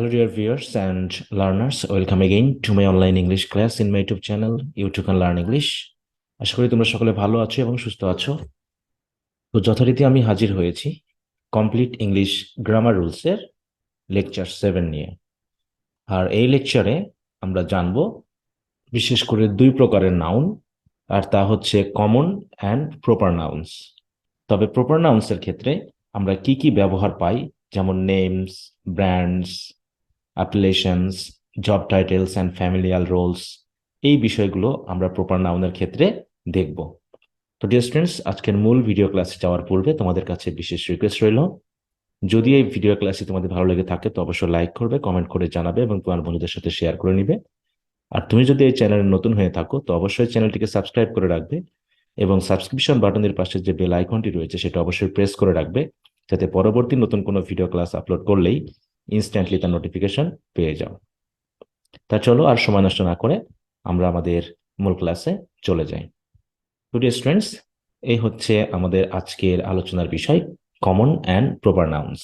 Hello, dear viewers and learners. Welcome again to my online English class in my YouTube channel, U2Can Learn English. আশা করি তোমরা সকলে ভালো আছো এবং সুস্থ আছো। তো যথারীতি আমি হাজির হয়েছি কমপ্লিট ইংলিশ গ্রামার রুলসের লেকচার 7 নিয়ে। আর এই লেকচারে আমরা জানব বিশেষ করে দুই প্রকারের নাউন, আর তা হচ্ছে কমন অ্যান্ড প্রপার নাউন্স। তবে প্রপার নাউন্সের ক্ষেত্রে আমরা কি কি ব্যবহার পাই, যেমন names, brands, appellations, job titles and familial roles, এই বিষয়গুলো আমরা প্রপার নাউনের ক্ষেত্রে দেখব। তো ডিয়ার স্টুডেন্টস, আজকের মূল ভিডিও ক্লাসে যাওয়ার পূর্বে তোমাদের কাছে বিশেষ রিকোয়েস্ট রইল, যদি এই ভিডিও ক্লাসে তোমাদের ভালো লেগে থাকে তো অবশ্যই লাইক করবে, কমেন্ট করে জানাবে এবং তোমার বন্ধুদের সাথে শেয়ার করে নিবে। আর তুমি যদি এই চ্যানেলে নতুন হয়ে থাকো তো অবশ্যই চ্যানেলটিকে সাবস্ক্রাইব করে রাখবে এবং সাবস্ক্রিপশন বাটনের পাশে যে বেল আইকনটি রয়েছে সেটা অবশ্যই প্রেস করে রাখবে, যাতে পরবর্তী নতুন কোনো ভিডিও ক্লাস আপলোড করলেই ইনস্ট্যান্টলি তার নোটিফিকেশন পেয়ে যাও। তা চলো আর সময় নষ্ট না করে আমরা আমাদের মূল ক্লাসে চলে যাই। তো ডিয়ার স্টুডেন্টস, এই হচ্ছে আমাদের আজকের আলোচনার বিষয়, কমন অ্যান্ড প্রপার নাউন্স।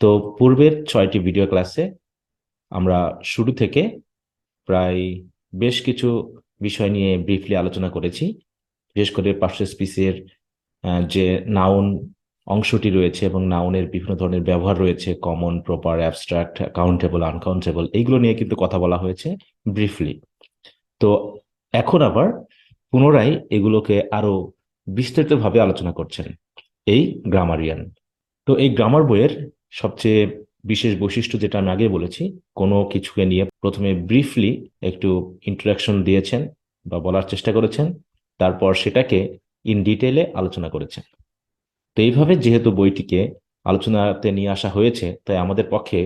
তো পূর্বের 6টি ভিডিও ক্লাসে আমরা শুরু থেকে প্রায় বেশ কিছু বিষয় নিয়ে ব্রিফলি আলোচনা করেছি। বিশেষ করে পার্শ্ব স্পিচের যে নাউন অংশটি রয়েছে এবং নাউনের বিভিন্ন ধরনের ব্যবহার রয়েছে, common, proper, abstract, countable, uncountable, এইগুলো নিয়ে কিন্তু কথা বলা হয়েছে ব্রিফলি। তো এখন আবার পুনরায় এগুলোকে আরো বিস্তারিতভাবে আলোচনা করছেন এই গ্রামারিয়ান। তো এই গ্রামার বইয়ের সবচেয়ে বিশেষ বৈশিষ্ট্য, যেটা আমি আগে বলেছি, কোনো কিছুকে নিয়ে প্রথমে ব্রিফলি একটু ইন্ট্রোডাকশন দিয়েছেন বা বলার চেষ্টা করেছেন, তারপর সেটাকে ইন ডিটেইলে আলোচনা করেছেন। তো এইভাবে যেহেতু বইটিকে আলোচনাতে নিয়ে আসা হয়েছে, তাই আমাদের পক্ষে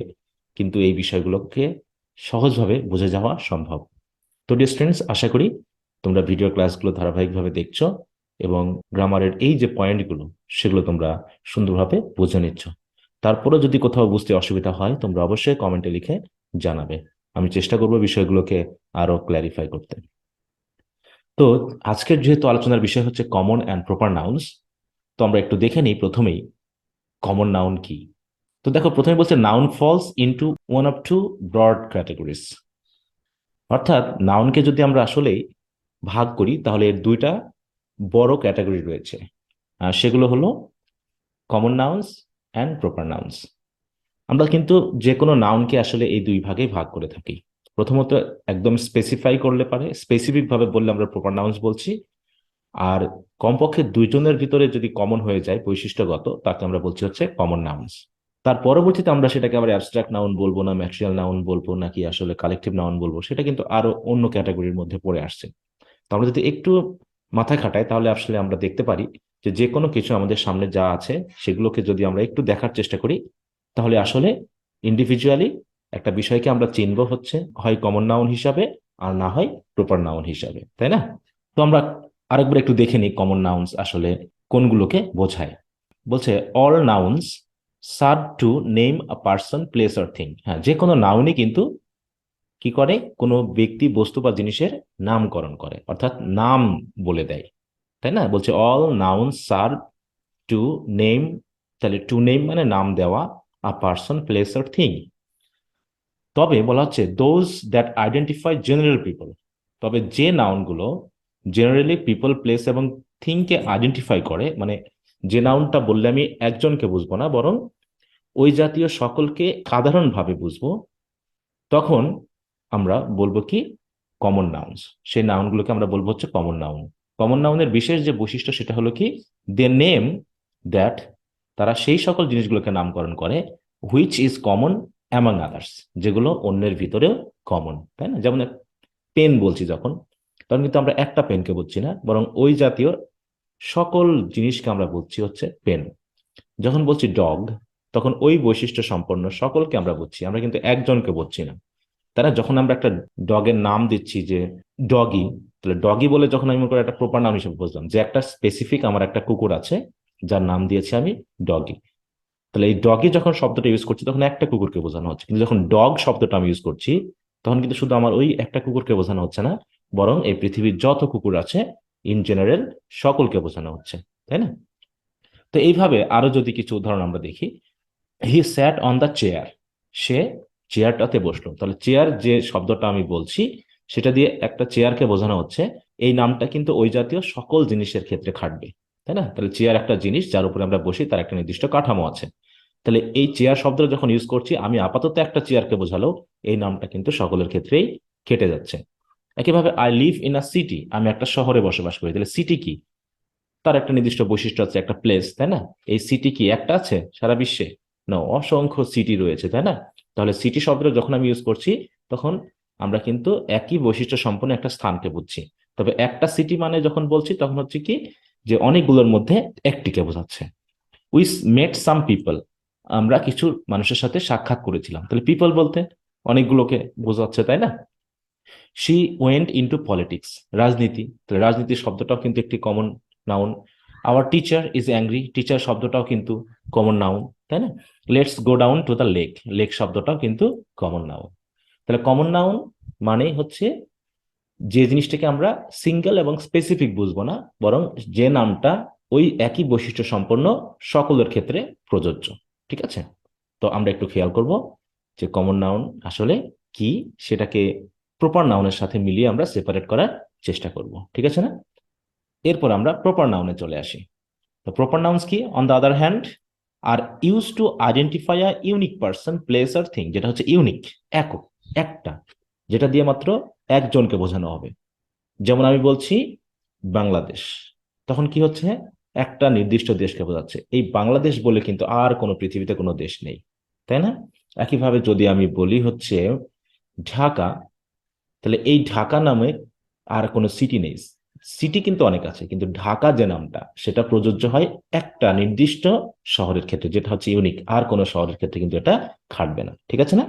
কিন্তু এই বিষয়গুলোকে সহজভাবে বুঝে যাওয়া সম্ভব। তো ডিয়ার স্টুডেন্টস, আশা করি তোমরা ভিডিও ক্লাসগুলো ধারাবাহিকভাবে দেখছো এবং গ্রামারের এই যে পয়েন্টগুলো সেগুলো তোমরা সুন্দরভাবে বুঝে নিচ্ছ। তারপরে যদি কোথাও বুঝতে অসুবিধা হয় তোমরা অবশ্যই কমেন্টে লিখে জানাবে, আমি চেষ্টা করব বিষয়গুলোকে আরো ক্ল্যারিফাই করতে। তো আজকের যেহেতু আলোচনার বিষয় হচ্ছে কমন অ্যান্ড প্রপার নাউন্স, তো আমরা একটু দেখে নিই প্রথমেই কমন নাউন কি। তো দেখো, প্রথমে বলছে noun falls into one of two broad categories. অর্থাৎ নাউনকে যদি আমরা আসলেই ভাগ করি তাহলে এর দুইটা বড় ক্যাটাগরি রয়েছে, আর সেগুলো হলো common nouns and proper nouns. আমরা কিন্তু যে কোনো নাউনকে আসলে এই দুই ভাগে ভাগ করে থাকি। প্রথমত একদম স্পেসিফাই করলে পারে, স্পেসিফিক ভাবে বললে আমরা প্রপার নাউন্স বলছি, আর কমপক্ষে দুইজনের ভিতরে যদি কমন হয়ে যায় বৈশিষ্ট্যগত, তাকে আমরা বলছি হচ্ছে কমন নাউন্স। তার পরবর্তীতে আমরা সেটাকে আবার অ্যাবস্ট্রাক্ট নাউন বলবো না ম্যাটেরিয়াল নাউন বলবো নাকি আসলে কালেকটিভ নাউন বলবো, সেটা কিন্তু আরো অন্য ক্যাটাগরির মধ্যে পড়ে আসছে। তো আমরা যদি একটু মাথা খাটাই তাহলে আসলে আমরা দেখতে পারি যে যে কোনো কিছু আমাদের সামনে যা আছে সেগুলোকে যদি আমরা একটু দেখার চেষ্টা করি তাহলে আসলে ইন্ডিভিজুয়ালি একটা বিষয়কে আমরা চিনব হচ্ছে হয় কমন নাউন হিসাবে আর না হয় প্রপার নাউন হিসাবে, তাই না? তো আমরা আরেকবার একটু দেখে নিই কমন নাউন্স আসলে কোনগুলোকে বোঝায়। বলছে all nouns serve two name a person, place or thing. হ্যাঁ, যে কোনো নাউনই কিন্তু কি করে, কোনো ব্যক্তি, বস্তু বা জিনিসের নামকরণ করে, অর্থাৎ নাম বলে দেয়, তাই না? বলছে all noun serve two name, তাহলে টু নেম মানে নাম দেওয়া, a person, place or thing. তবে বলা হচ্ছে those that identify general people, তবে যে নাউনগুলো জেনারেলি পিপল, প্লেস এবং থিংকে আইডেন্টিফাই করে, মানে যে নাউনটা বললে আমি একজনকে বুঝবো না বরং ওই জাতীয় সকলকে সাধারণভাবে বুঝবো, তখন আমরা বলবো কি কমন নাউন্স। সেই নাউনগুলোকে আমরা বলবো হচ্ছে কমন নাউন। কমন নাউনের বিশেষ যে বৈশিষ্ট্য সেটা হলো কি, দে নেম দ্যাট, তারা সেই সকল জিনিসগুলোকে নামকরণ করে, which is common among others, যেগুলো অন্যের ভিতরেও কমন, তাই না? যেমন পেন বলছি যখন, তখন কিন্তু আমরা একটা পেনকে বলছি না, বরং ওই জাতীয় সকল জিনিসকে আমরা বলছি হচ্ছে পেন। যখন বলছি ডগ, তখন ওই বৈশিষ্ট্য সম্পন্ন সকলকে আমরা বলছি, আমরা কিন্তু একজনকে বলছি না। তারা যখন আমরা একটা ডগের নাম দিচ্ছি যে ডগি, তাহলে ডগি বলে যখন আমি মনে করি একটা প্রপার নাম হিসেবে বুঝলাম যে একটা স্পেসিফিক আমার একটা কুকুর আছে যার নাম দিয়েছি আমি ডগি। তাহলে এই ডগি যখন শব্দটা ইউজ করছি তখন একটা কুকুরকে বোঝানো হচ্ছে, কিন্তু যখন ডগ শব্দটা আমি ইউজ করছি তখন কিন্তু শুধু আমার ওই একটা কুকুরকে বোঝানো হচ্ছে না, বরং এই পৃথিবীর যত কুকুর আছে ইন জেনারেল সকলকে বোঝানো হচ্ছে, তাই না? তো এইভাবে আরো যদি কিছু উদাহরণ আমরা দেখি, হি স্যাট অন দ্য চেয়ার, সে চেয়ারটাতে বসলো। তাহলে চেয়ার যে শব্দটা আমি বলছি সেটা দিয়ে একটা চেয়ারকে বোঝানো হচ্ছে, এই নামটা কিন্তু ওই জাতীয় সকল জিনিসের ক্ষেত্রে খাটবে, তাই না? তাহলে চেয়ার একটা জিনিস যার উপরে আমরা বসি, তার একটা নির্দিষ্ট কাঠামো আছে। তাহলে এই চেয়ার শব্দটা যখন ইউজ করছি, আমি আপাতত একটা চেয়ারকে বোঝালো, এই নামটা কিন্তু সকলের ক্ষেত্রেই খেটে যাচ্ছে। একইভাবে I live in a city, আমি একটা শহরে বসবাস করি। তাহলে সিটি কি? তার একটা নির্দিষ্ট বৈশিষ্ট্য আছে, একটা প্লেস, তাই না? এই সিটি কি একটা আছে সারা বিশ্বে? না, অসংখ্য সিটি রয়েছে, তাই না? তাহলে সিটি শব্দটা যখন আমি ইউজ করছি, তখন আমরা কিন্তু একই বৈশিষ্ট্য সম্পন্ন একটা স্থানকে বুঝছি। তবে একটা সিটি মানে যখন বলছি, তখন হচ্ছে কি, যে অনেকগুলোর মধ্যে একটিকে বোঝাচ্ছে। উই মেট সাম পিপল, আমরা কিছু মানুষের সাথে সাক্ষাৎ করেছিলাম। তাহলে পিপল বলতে অনেকগুলোকে বোঝাচ্ছে, তাই না? শি ওয়েন্ট ইনটু পলিটিক্স, রাজনীতি। তাহলে রাজনীতি শব্দটাও কিন্তু একটি common noun. Our teacher is angry, teacher শব্দটাও কিন্তু কমন নাউন, তাই না? Let's go down to the lake, lake শব্দটাও কিন্তু কমন নাউন। তাহলে কমন নাউন মানে হচ্ছে যে জিনিসটাকে আমরা সিঙ্গেল এবং স্পেসিফিক বুঝবো না, বরং যে নামটা ওই একই বৈশিষ্ট্য সম্পন্ন সকলের ক্ষেত্রে প্রযোজ্য। ঠিক আছে? তো আমরা একটু খেয়াল করব যে কমন নাউন আসলে কি, সেটাকে প্রপার নাউনের সাথে মিলিয়ে আমরা সেপারেট করার চেষ্টা করব। ঠিক আছে না? এরপর আমরা প্রপার নাউনে চলে আসি। তো প্রপার নাউন্স কি? On the other hand are use to identify a unique person, place or thing, যেটা হচ্ছে ইউনিক, একক, একটা, যেটা দিয়ে মাত্র একজনকে বোঝানো হবে। যেমন আমি বলছি বাংলাদেশ, তখন কি হচ্ছে? একটা নির্দিষ্ট দেশকে বোঝাচ্ছে। এই বাংলাদেশ বলে কিন্তু আর কোনো পৃথিবীতে কোনো দেশ নেই, তাই না? একইভাবে যদি আমি বলি হচ্ছে ঢাকা, তাহলে এই ঢাকা নামে আর কোনো সিটি নেই। সিটি কিন্তু অনেক আছে, কিন্তু ঢাকা যে নামটা, সেটা প্রযোজ্য হয় একটা নির্দিষ্ট শহরের ক্ষেত্রে, যেটা হচ্ছে ইউনিক। আর কোনো শহরের ক্ষেত্রে কিন্তু এটা খাটবে না। ঠিক আছে না?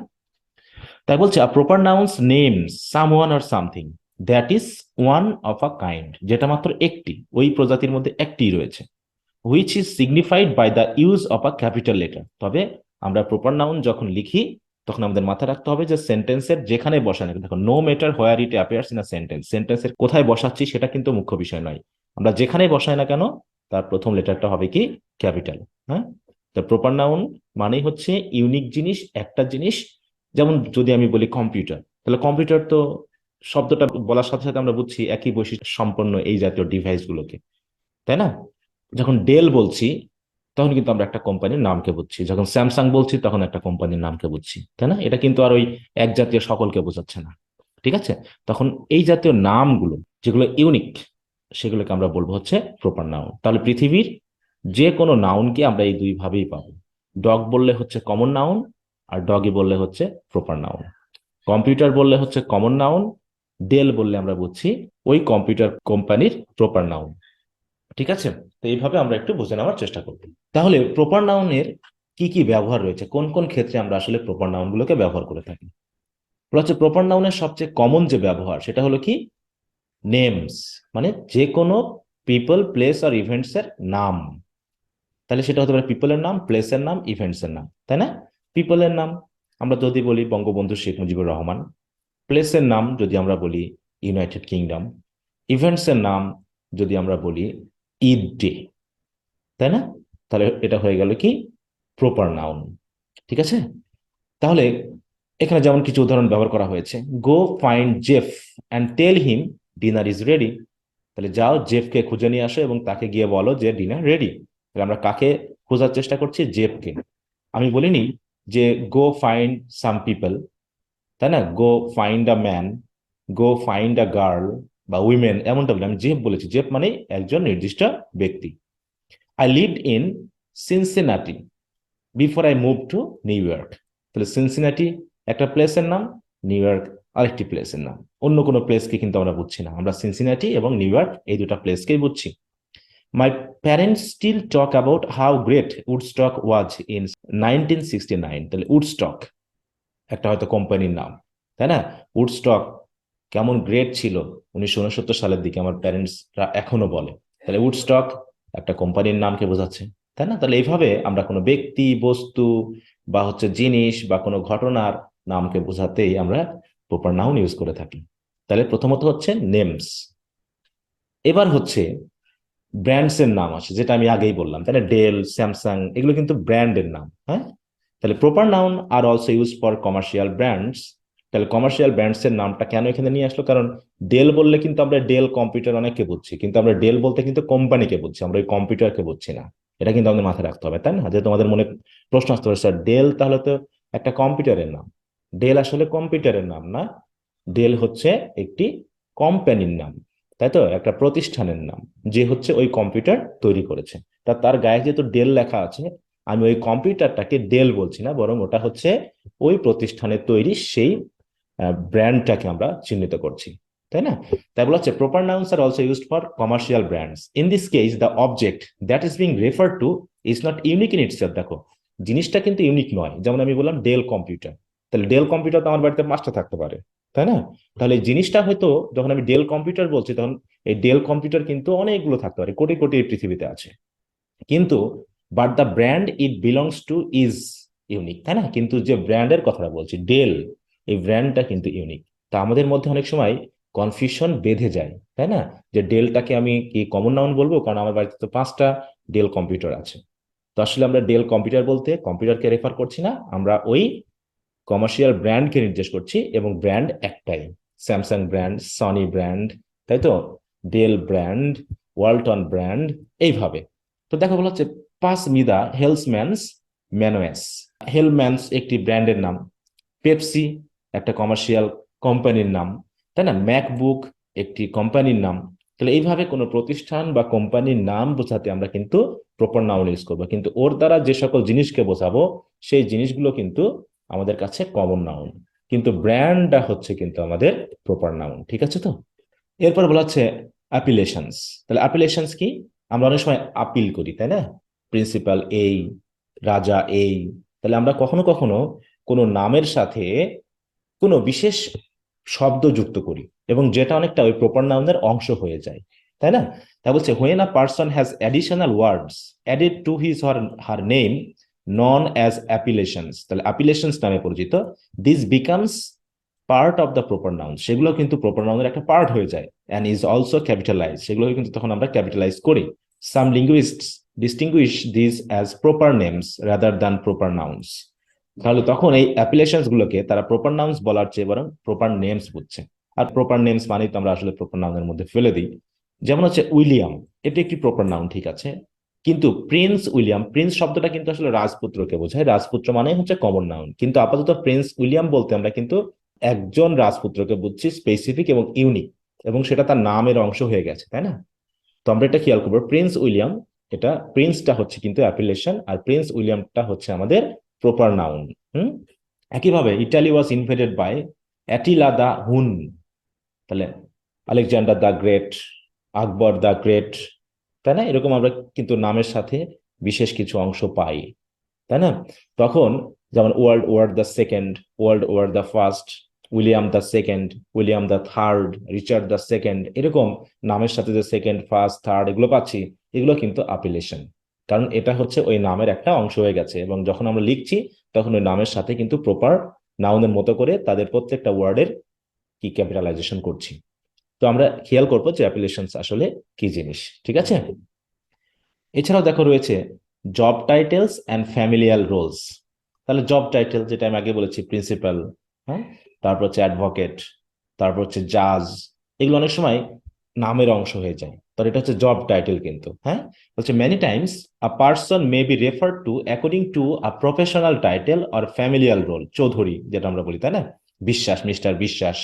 তাই বলছে a proper nouns names someone or something that is one of a kind, যেটা মাত্র একটি, ওই প্রজাতির মধ্যে একটি রয়েছে। Which is signified by the use of a capital letter. তবে আমরা প্রপার নাউন যখন লিখি, তখন আমাদের মাথায় রাখতে হবে যে সেন্টেন্সের যেখানে বসানো, দেখো no matter where it appears in a sentence, সেন্টেন্সের কোথায় বসাচ্ছি সেটা কিন্তু মুখ্য বিষয় নয়। আমরা যেখানেই বসাই না কেন, তার প্রথম লেটারটা হবে কি? ক্যাপিটাল। হ্যাঁ? তো প্রপার নাউন মানেই হচ্ছে ইউনিক জিনিস, একটা জিনিস। যেমন যদি আমি বলি কম্পিউটার, তাহলে কম্পিউটার তো শব্দটা বলার সাথে সাথে আমরা বুঝছি একই বৈশিষ্ট্য সম্পন্ন এই জাতীয় ডিভাইস গুলোকে, তাই না? যখন ডেল বলছি, তখন কিন্তু আমরা একটা কোম্পানির নামকে বুঝছি। যখন স্যামসাং বলছি, তখন একটা কোম্পানির নামকে বুঝছি, তাই না? এটা কিন্তু আর ওই এক জাতীয় সকলকে বোঝাচ্ছে না। ঠিক আছে? তখন এই জাতীয় নামগুলো যেগুলো ইউনিক, সেগুলোকে আমরা বলবো হচ্ছে প্রপার নাউন। তাহলে পৃথিবীর যে কোনো নাউনকে আমরা এই দুই ভাবেই পাবো। ডগ বললে হচ্ছে কমন নাউন, আর ডগি বললে হচ্ছে প্রপার নাউন। কম্পিউটার বললে হচ্ছে কমন নাউন, ডেল বললে আমরা বুঝছি ওই কম্পিউটার কোম্পানির প্রপার নাউন। ঠিক আছে? তো এইভাবে আমরা একটু বুঝে নেওয়ার চেষ্টা করব। তাহলে প্রপার নাউনের কি কি ব্যবহার রয়েছে, কোন কোন ক্ষেত্রে আমরা আসলে প্রপার নাউন গুলোকে ব্যবহার করে থাকি? হচ্ছে প্রপার নাউনের সবচেয়ে কমন যে ব্যবহার, সেটা হলো কি? নেমস, মানে যে কোনো পিপল, প্লেস আর ইভেন্টস এর নাম। তাহলে সেটা হতে পারে পিপলের নাম, প্লেসের নাম, ইভেন্টস এর নাম, তাই না? পিপলের নাম আমরা যদি বলি বঙ্গবন্ধু শেখ মুজিবুর রহমান, প্লেসের নাম যদি আমরা বলি ইউনাইটেড কিংডম, ইভেন্টস এর নাম যদি আমরা বলি ঈদ ডে, তাই না? তাহলে এটা হয়ে গেল কি? Proper noun. ঠিক আছে? তাহলে এখানে যেমন কিছু উদাহরণ ব্যবহার করা হয়েছে, go find Jeff and tell him dinner is ready. তাহলে যাও জেফকে খুঁজে নিয়ে আসো এবং তাকে গিয়ে বলো যে ডিনার রেডি। তাহলে আমরা কাকে খোঁজার চেষ্টা করছি? জেফকে। আমি বলিনি যে গো ফাইন্ড সাম পিপল, তাই না? Go find a man, go find a girl বা উইমেন, এমনটা বলি। আমি জেফ বলেছি, জেফ মানে একজন নির্দিষ্ট ব্যক্তি। I lived in Cincinnati before I move to new York. তাহলে সিনসিনাটি একটা প্লেসের নাম, নিউ ইয়র্ক আরেকটি প্লেসের নাম। অন্য কোনো প্লেসকে কিন্তু আমরা বুঝছি না, আমরা সিনসিনাটি এবং নিউ ইয়র্ক এই দুটা প্লেসকেই বুঝছি। My parents still talk about how great Woodstock was in 1969। তাহলে উডস্টক একটা হয়তো কোম্পানির নাম, তাই না? উডস্টক কেমন গ্রেট ছিল 1969 সালের দিকে, আমার প্যারেন্টসরা এখনো বলে। তাহলে উডস্টক একটা কোম্পানির নামকে বোঝাচ্ছে, তাই না? তাহলে এইভাবে আমরা কোনো ব্যক্তি, বস্তু বা হচ্ছে জিনিস বা কোনো ঘটনার নামকে বোঝাতেই আমরা প্রপার নাউন ইউজ করে থাকি। তাহলে প্রথমত হচ্ছে নেমস। এবার হচ্ছে ব্র্যান্ডস এর নাম আছে, যেটা আমি আগেই বললাম, তাই না? ডেল, স্যামসাং, এগুলো কিন্তু ব্র্যান্ডের নাম। হ্যাঁ? তাহলে proper noun are also use for commercial brands. তাহলে কমার্শিয়াল ব্র্যান্ডস এর নামটা কেন এখানে নিয়ে আসলো, কারণ ডেল বললে কিন্তু আমরা ডেল কম্পিউটার অনেককে বুঝছি, কিন্তু আমরা ডেল বলতে কিন্তু কোম্পানিকে বুঝছি, আমরা ওই কম্পিউটারকে বুঝছি না। এটা কিন্তু আমাদের মাথায় রাখতে হবে, তাই না? যে তোমাদের মনে প্রশ্ন আসতে পারে, স্যার ডেল তাহলে তো একটা কম্পিউটারের নাম। ডেল আসলে কম্পিউটারের নাম না, ডেল হচ্ছে একটি কোম্পানির নাম, তাই তো, একটা প্রতিষ্ঠানের নাম, যে হচ্ছে ওই কম্পিউটার তৈরি করেছে। তার গায়ে যেহেতু ডেল লেখা আছে, আমি ওই কম্পিউটারটাকে ডেল বলছি না, বরং ওটা হচ্ছে ওই প্রতিষ্ঠানের তৈরি সেই ব্র্যান্ডটাকে আমরা চিহ্নিত করছি, তাই না? তাই বলা হচ্ছে proper nouns are also used for commercial brands. In this case the object that is being refer to is not unique in itself. দেখো, জিনিসটা কিন্তু ইউনিক নয়। যেমন আমি বললাম ডেল কম্পিউটার, তাহলে ডেল কম্পিউটার তো আমার বাড়িতে 5টা থাকতে পারে, তাই না? তাহলে এই জিনিসটা হয়তো যখন আমি ডেল কম্পিউটার বলছি, তখন এই ডেল কম্পিউটার কিন্তু অনেকগুলো থাকতে পারে, কোটি কোটি এই পৃথিবীতে আছে। কিন্তু but the brand it belongs to is unique, তাই না? কিন্তু যে ব্র্যান্ডের কথাটা বলছি ডেল, এই ব্র্যান্ডটা কিন্তু ইউনিক। তা আমাদের মধ্যে অনেক সময় কনফিউশন বেঁধে যায়, তাই না? যে ডেলটাকে আমি কি কমন নাউন বলবো, কারণ আমার বাড়িতে তো 5টা ডেল কম্পিউটার আছে। তো আসলে আমরা ডেল কম্পিউটার বলতে কম্পিউটারকে রেফার করছি না, আমরা ওই কমার্শিয়াল ব্র্যান্ডকে নির্দেশ করছি, এবং ব্র্যান্ড একটাই, স্যামসাং ব্র্যান্ড, সনি ব্র্যান্ড, তাই তো, ডেল ব্র্যান্ড, ওয়ালটন ব্র্যান্ড, এইভাবে। তো দেখো বলা হচ্ছে পাস মিদা হেলসম্যানস ম্যানোয়াস। হেলম্যানস একটি ব্র্যান্ডের নাম, পেপসি একটা কমার্শিয়াল কোম্পানির নাম, তাই না? ম্যাকবুক একটি কোম্পানির নাম। তাহলে এইভাবে কোনো প্রতিষ্ঠান বা কোম্পানির নাম বোঝাতে আমরা কিন্তু প্রপার নাউন ইউজ করবো, কিন্তু ওর দ্বারা যে সকল জিনিসকে বোঝাবো সেই জিনিসগুলো কিন্তু আমাদের কাছে কমন নাউন, কিন্তু ব্র্যান্ডটা হচ্ছে কিন্তু আমাদের প্রপার নাউন। ঠিক আছে তো? এরপর বলা হচ্ছে অ্যাপিলেশনস। তাহলে অ্যাপিলেশনস কি? আমরা অনেক সময় আপিল করি, তাই না? প্রিন্সিপাল এই, রাজা এই। তাহলে আমরা কখনো কখনো কোনো নামের সাথে কোনো বিশেষ শব্দ যুক্ত করি, এবং যেটা অনেকটা ওই প্রপার নাউনের অংশ হয়ে যায়, তাই না? তা বলছে when a person has additional words added to his or her name known as appellations. তাহলে অ্যাপিলেশনস নামে পরিচিত, this becomes part of the proper noun, সেগুলো কিন্তু প্রপার নাউনের একটা পার্ট হয়ে যায়, অ্যান্ড ইজ অলসো ক্যাপিটালাইজ, সেগুলো কিন্তু তখন আমরা ক্যাপিটালাইজ করি। Some linguists distinguish this as proper names rather than proper nouns. তাহলে তখন এই অ্যাপিলেশনস গুলোকে তারা প্রপার নাউন্স বলার চেয়ে বরং প্রপার নেমস বুঝছে। আর প্রপার নেমস মানেই তো আমরা আসলে প্রপার নাউনের মধ্যে ফেলে দিই। যেমন হচ্ছে উইলিয়াম, এটি একটি প্রপার নাউন, ঠিক আছে, কিন্তু প্রিন্স উইলিয়াম, প্রিন্স শব্দটা কিন্তু আসলে রাজপুত্রকে বোঝায়, রাজপুত্র মানে হচ্ছে কমন নাউন, কিন্তু আপাতত প্রিন্স উইলিয়াম বলতে আমরা কিন্তু একজন রাজপুত্রকে বুঝছি, স্পেসিফিক এবং ইউনিক, এবং সেটা তার নামের অংশ হয়ে গেছে, তাই না? তো আমরা এটা খেয়াল করবো, প্রিন্স উইলিয়াম, এটা প্রিন্সটা হচ্ছে কিন্তু অ্যাপিলেশন, আর প্রিন্স উইলিয়ামটা হচ্ছে আমাদের প্রপার নাউন। হুম। একইভাবে Italy was invaded by Attila the Hun. তাহলে Alexander the great, Akbar the great, তাই না? এরকম আমরা কিন্তু নামের সাথে বিশেষ কিছু অংশ পাই, তাই না? তখন যেমন World War the second, World War the first, William the second, William the third, Richard the second, এরকম নামের সাথে যে সেকেন্ড, ফার্স্ট, থার্ড এগুলো পাচ্ছি, এগুলো কিন্তু অ্যাপিলেশন, কারণ এটা হচ্ছে ওই নামের একটা অংশ হয়ে গেছে, এবং যখন আমরা লিখছি তখন ওই নামের সাথে কিন্তু প্রপার নাউনের মতো করে তাদের প্রত্যেকটা ওয়ার্ডের কি ক্যাপিটালাইজেশন করছি। তো আমরা খেয়াল করবো যে অ্যাপিলেশনস আসলে কি জিনিস। ঠিক আছে? এছাড়াও দেখো রয়েছে job titles and familial roles. তাহলে জব টাইটেল যেটা আমি আগে বলেছি, প্রিন্সিপাল, হ্যাঁ, তারপর হচ্ছে অ্যাডভোকেট, তারপর হচ্ছে জাজ, এগুলো অনেক সময় নামের অংশ হয়ে যায়, তো এটা হচ্ছে জব টাইটেল কিন্তু, হ্যাঁ। বলছে many times a person may be referred to according to a professional title or familial role. Chowdhury যেটা আমরা বলি, তাই না? বিশ্বাস, মিস্টার বিশ্বাস,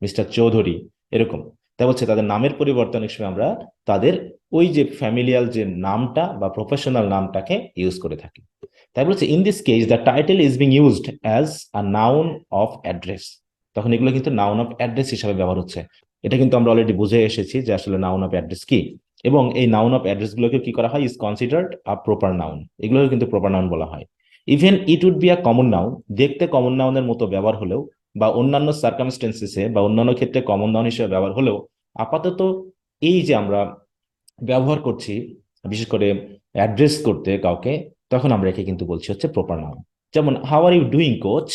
মিস্টার চৌধুরী, এরকম। তাই বলছে তাদের নামের পরিবর্তন অনেক সময় আমরা তাদের ওই যে ফ্যামিলিয়াল যে নামটা বা প্রফেশনাল নামটাকে ইউজ করে থাকি। তাই বলছে in this case the title is being used as a noun of address. তখন এগুলো কিন্তু নাউন অফ অ্যাড্রেস হিসাবে ব্যবহার হচ্ছে। এটা কিন্তু আমরা অলরেডি বুঝে এসেছি যে আসলে নাউন অফ অ্যাড্রেস কি, এবং এই নাউন অফ অ্যাড্রেস গুলোকে কি করা হয়, is considered a proper noun, এগুলোকে কিন্তু প্রপার নাউন বলা হয়। Even it would be a common noun, দেখতে কমন নাউনের মতো ব্যবহার হলেও, বা অন্যান্য সার্কামস্টেন্সেসে বা অন্যান্য ক্ষেত্রে কমন নাউন হিসেবে ব্যবহার হলেও, আপাতত এই যে আমরা ব্যবহার করছি বিশেষ করে অ্যাড্রেস করতে কাউকে, তখন আমরা একে কিন্তু বলছি হচ্ছে প্রপার নাউন। যেমন how are you doing coach,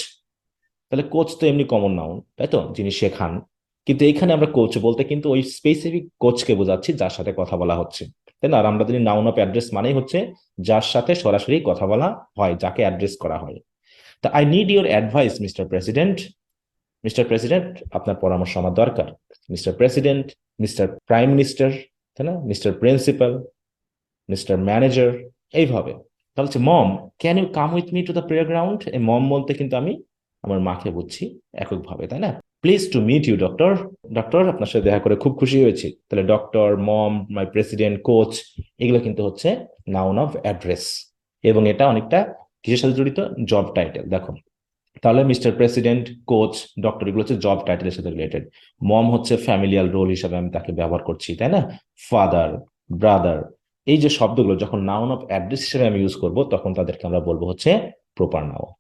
তাহলে কোচ তো এমনি কমন নাউন, তাই তো, যিনি শেখান, কিন্তু এইখানে আমরা কোচ বলতে কিন্তু ওই স্পেসিফিক কোচকে বোঝাচ্ছি যার সাথে কথা বলা হচ্ছে, তাই না? আর আমরা জানি নাউন অফ অ্যাড্রেস মানেই হচ্ছে যার সাথে সরাসরি কথা বলা হয়, যাকে অ্যাড্রেস করা হয়। তা I need your advice mister president. Mister president, আপনার পরামর্শ আমার দরকার। Mister president, mister prime minister, তাই না, মিস্টার প্রিন্সিপাল, মিস্টার ম্যানেজার, এইভাবে। তাহলে হচ্ছে mom, can you come with me to the playground. এই মম বলতে কিন্তু আমি আমার মাকে বুঝছি এককভাবে, তাই না? Please to meet you doctor. Doctor, আপনার সাথে দেখা করে খুব খুশি হয়েছি। তাহলে doctor, mom, my president, coach, এগুলো কিন্তু হচ্ছে নাউন অফ অ্যাড্রেস, এবং এটা অনেকটা কিসের সাথে জড়িত? Job title. দেখো, তাহলে মিস্টার প্রেসিডেন্ট, কোচ, ডক্টর, এগুলো হচ্ছে জব টাইটেলের সাথে রিলেটেড। মম হচ্ছে ফ্যামিলিয়াল রোল হিসাবে আমি তাকে ব্যবহার করছি, তাই না? ফাদার, ব্রাদার, এই যে শব্দগুলো যখন নাউন অফ অ্যাড্রেস হিসেবে আমি ইউজ করব, তখন তাদেরকে আমরা বলবো হচ্ছে প্রপার নাউন।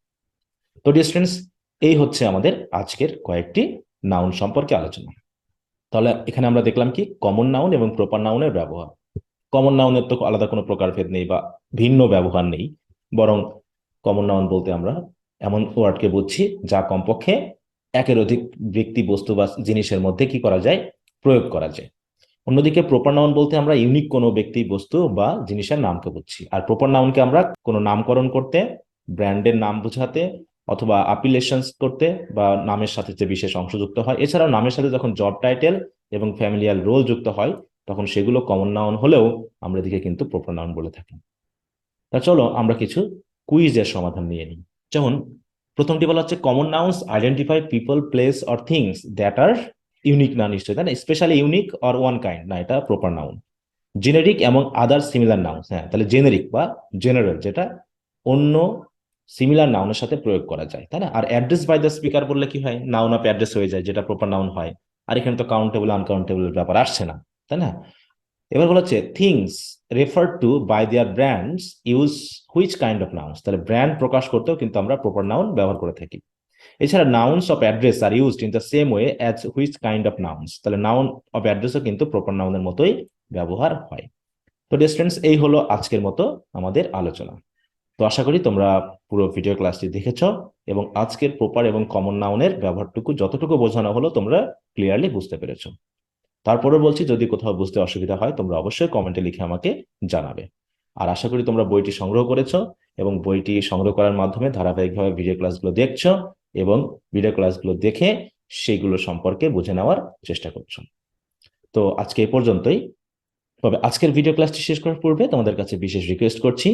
তো ডিয়ার স্টুডেন্টস, এই হচ্ছে আমাদের আজকের কয়েকটি নাউন সম্পর্কে আলোচনা। তাহলে এখানে আমরা দেখলাম কি কমন নাউন এবং প্রপার নাউনের ব্যবহার। কমন নাউনের তো আলাদা কোনো প্রকারভেদ নেই বা ভিন্ন ব্যবহার নেই, বরং কমন নাউন বলতে আমরা এমন ওয়ার্ডকে বুঝছি যা কমপক্ষে একের অধিক ব্যক্তি, বস্তু বা জিনিসের মধ্যে কি করা যায়? প্রয়োগ করা যায়। অন্যদিকে প্রপার নাউন বলতে আমরা ইউনিক কোনো ব্যক্তি, বস্তু বা জিনিসের নামকে বুঝছি। আর প্রপার নাউনকে আমরা কোনো নামকরণ করতে, ব্র্যান্ডের নাম বোঝাতে, অথবা অ্যাপিলেশনস করতে, বা নামের সাথে যে বিশেষ অংশ যুক্ত হয়, এছাড়াও নামের সাথে যখন জব টাইটেল এবং ফ্যামিলিয়াল রোল যুক্ত হয়, তখন সেগুলো কমন নাউন হলেও আমরা এদিকে কিন্তু প্রপার নাউন বলে থাকি। তা চলো আমরা কিছু কুইজের সমাধান নিয়ে নিই। যেমন প্রথমটি বলা হচ্ছে common nouns identify people, place or things that are unique. না, নিশ্চয়ই, তাই না? Specially unique or one kind, না, এটা প্রপার নাউন। জেনেরিক এবং আদার সিমিলার নাউন্স, হ্যাঁ, তাহলে জেনেরিক বা জেনারেল, যেটা অন্য সিমিলার নাউনের সাথে প্রয়োগ করা যায়, তাই না? আর অ্যাড্রেস বাই দ্য স্পিকার বললে কি হয়? নাউন অফ অ্যাড্রেস হয়ে যায়, যেটা প্রপার নাউন হয়। আর এখানে তো কাউন্টেবল আনকাউন্টেবল ব্যাপার আসছে না, তাই না? এবার বলা হচ্ছে things refer to by their brands use which kind of nouns. তাহলে ব্র্যান্ড প্রকাশ করতেও কিন্তু আমরা প্রপার নাউন ব্যবহার করে থাকি। এছাড়া nouns of address are used in the same way as which kind of nouns. তাহলে নাউন অফ অ্যাড্রেসও কিন্তু প্রপার নাউনের মতোই ব্যবহার হয়। তো ডিয়ার স্টুডেন্টস, এই হলো আজকের মতো আমাদের আলোচনা। তো আশা করি তোমরা পুরো ভিডিও ক্লাসটি দেখেছো এবং আজকের প্রপার এবং কমন নাউনের ব্যবহারটুকু যতটুকু বোঝানো হলো তোমরা ক্লিয়ারলি বুঝতে পেরেছো। তারপরে বলছি, যদি কোথাও বুঝতে অসুবিধা হয় তোমরা অবশ্যই কমেন্টে লিখে আমাকে জানাবে। আর আশা করি তোমরা বইটি সংগ্রহ করেছো এবং বইটি সংগ্রহ করার মাধ্যমে ধারাবাহিকভাবে ভিডিও ক্লাসগুলো দেখছো এবং ভিডিও ক্লাসগুলো দেখে সেইগুলো সম্পর্কে বুঝে নেওয়ার চেষ্টা করছো। তো আজকে এই পর্যন্তই। তবে আজকের ভিডিও ক্লাসটি শেষ করার পূর্বে তোমাদের কাছে বিশেষ রিকোয়েস্ট করছি,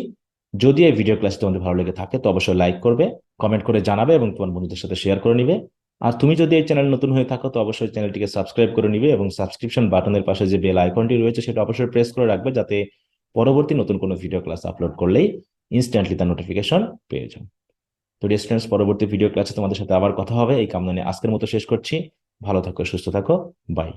যদি এই ভিডিও ক্লাসটি তোমাদের ভালো লেগে থাকে তো অবশ্যই লাইক করবে, কমেন্ট করে জানাবে এবং তোমার বন্ধুদের সাথে শেয়ার করে নিবে। আর তুমি যদি এই চ্যানেল নতুন হয়ে থাকো তো অবশ্যই চ্যানেলটিকে সাবস্ক্রাইব করে নিবে এবং সাবস্ক্রিপশন বাটনের পাশে যে বেল আইকনটি রয়েছে সেটা অবশ্যই প্রেস করে রাখবে, যাতে পরবর্তী নতুন কোনো ভিডিও ক্লাস আপলোড করলেই ইনস্ট্যান্টলি তার নোটিফিকেশন পেয়ে যাও। তো ডিয়ার স্টুডেন্টস, পরবর্তী ভিডিও ক্লাসে তোমাদের সাথে আবার কথা হবে এই কামনা নিয়ে আজকের মতো শেষ করছি। ভালো থাকো, সুস্থ থাকো, বাই।